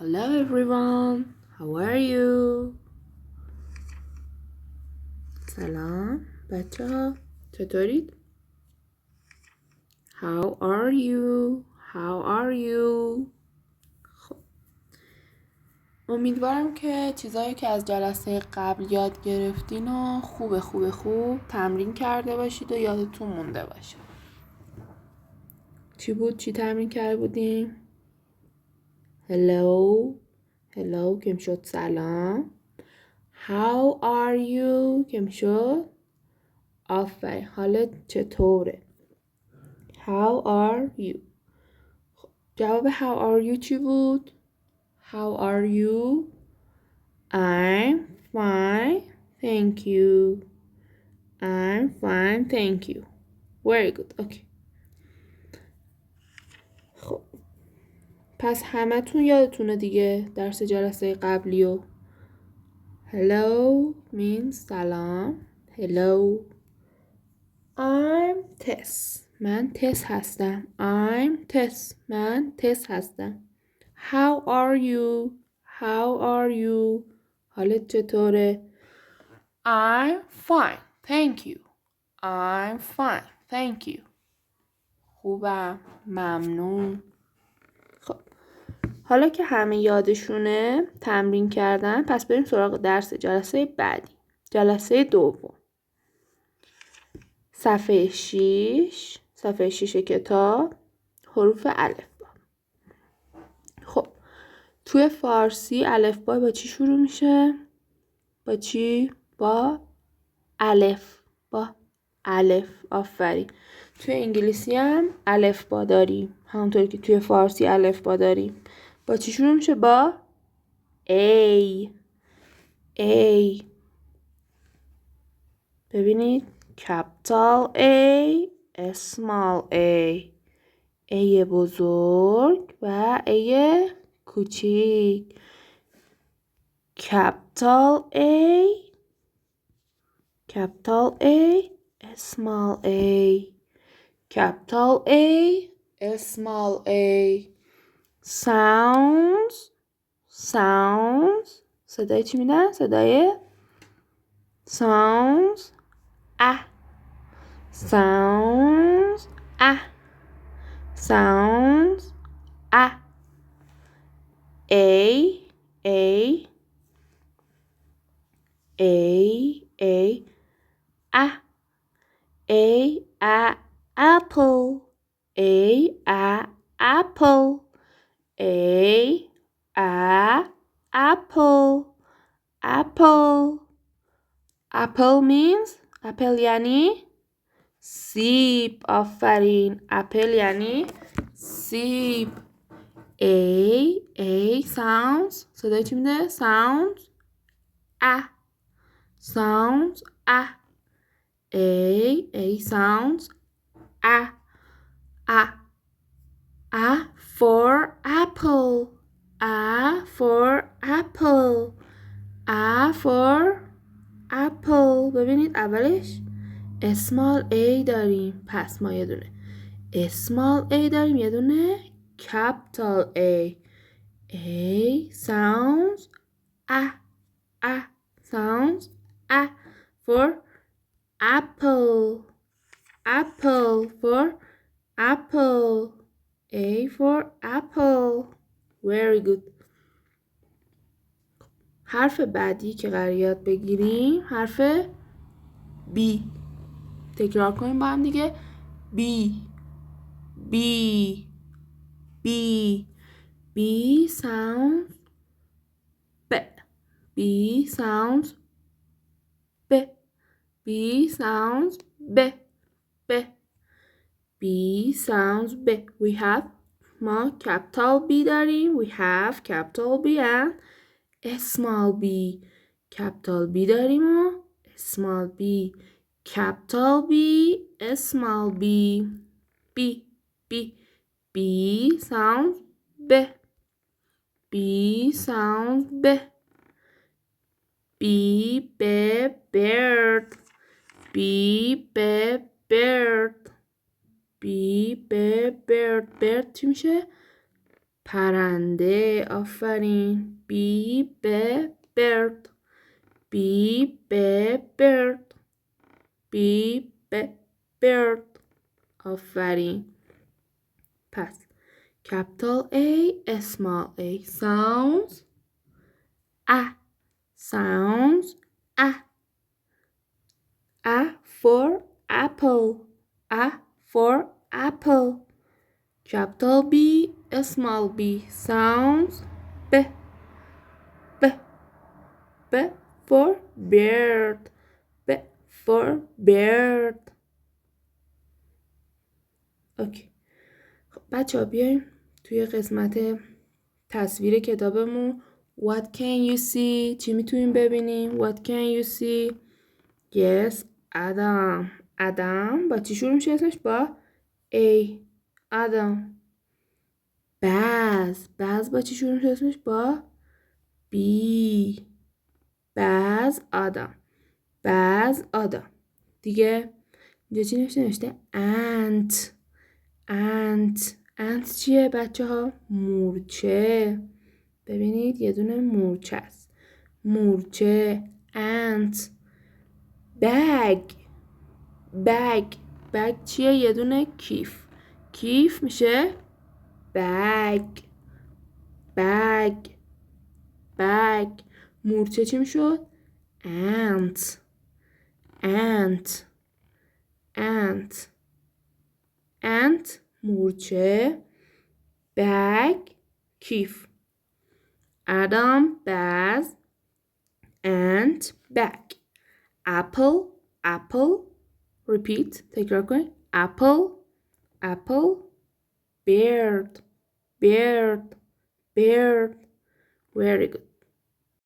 Hello everyone, how are you? سلام بچه ها، چطورید؟ How are you? How are you? خب امیدوارم که چیزایی که از جلسه قبل یاد گرفتین و خوب تمرین کرده باشید و یادتون مونده باشه. چی بود؟ چی تمرین کرده بودیم؟ Hello که میشد سلام. How are you که میشد آفرین، حالت چطوره؟ How are you؟ جواب how are you چی بود؟ How are you? I'm fine, thank you. I'm fine, thank you. Very good, okay. خب پس همتون یادتونه دیگه درس جلسه قبلیو. Hello means سلام. Hello. I'm Tess. من تس هستم. I'm Tess. من تس هستم. How are you? How are you? حالت چطوره؟ I'm fine. Thank you. I'm fine. Thank you. خوبم. ممنون. خب حالا که همه یادشونه تمرین کردن، پس بریم سراغ درس جلسه بعدی. جلسه دوم. صفحه 6 کتاب، حروف الفبا. خب توی فارسی الفبا با چی شروع میشه؟ با چی؟ با الف. آفرین. توی انگلیسی هم الفبا داریم، همونطور که توی فارسی الفبا داریم. با چی شروع میشه؟ با A. ببینید capital A small a. A بزرگ و A کوچیک. capital A small a. capital A small a. sounds صدای چی میدن؟ صدای sounds sounds apple. apple means apple یعنی سیب. آفرین. apple یعنی سیب. A sounds صدای چی میده؟ sounds sounds A sounds for apple. for apple. ببینید اولش small a داریم، پس ما یه دونه small a داریم، یه دونه capital A. sounds sounds for apple. for apple. A for apple. Very good. حرف بعدی که قرار یاد بگیریم حرف B. تکرار کنیم با هم دیگه. B sounds B. B sounds B. B sounds B. B sounds B. We have ما capital B داریم. We have capital B and small b. capital B داریم و small b. capital B small b. B sounds B. B sounds B. Bird. bird. bird چی میشه؟ پرنده. آفرین. B B bird. B B bird. B B bird. آفرین. پس capital A small a sounds a. Sounds a. A for apple. A for apple. Capital B small b sounds b. B. B for bird. B for bird. اوکی. خب بچه ها بیایم توی قسمت تصویر کتابمون What can you see؟ چی میتونیم ببینیم؟ What can you see؟ Yes, Adam. Adam با چی شروع میشه اسمش؟ با A. Adam. Baz. Baz با چی شروع میشه اسمش؟ با B. Baz Adam. Baz Adam. دیگه اینجا چی نوشته؟ Ant. Ant. Ant چیه بچه ها؟ مورچه. ببینید یه دونه مورچه است. مورچه. Ant. Bag. Bag. Bag چیه؟ یه دونه کیف. کیف میشه bag. Bag. Bag. مورچه چی میشد؟ Ant. Ant. Ant. Ant مورچه. Bag کیف. Adam Baz Ant bag. Apple. Apple. Repeat. تکرار کنید. Apple. Apple. Bird. Bird. Bird. Very good.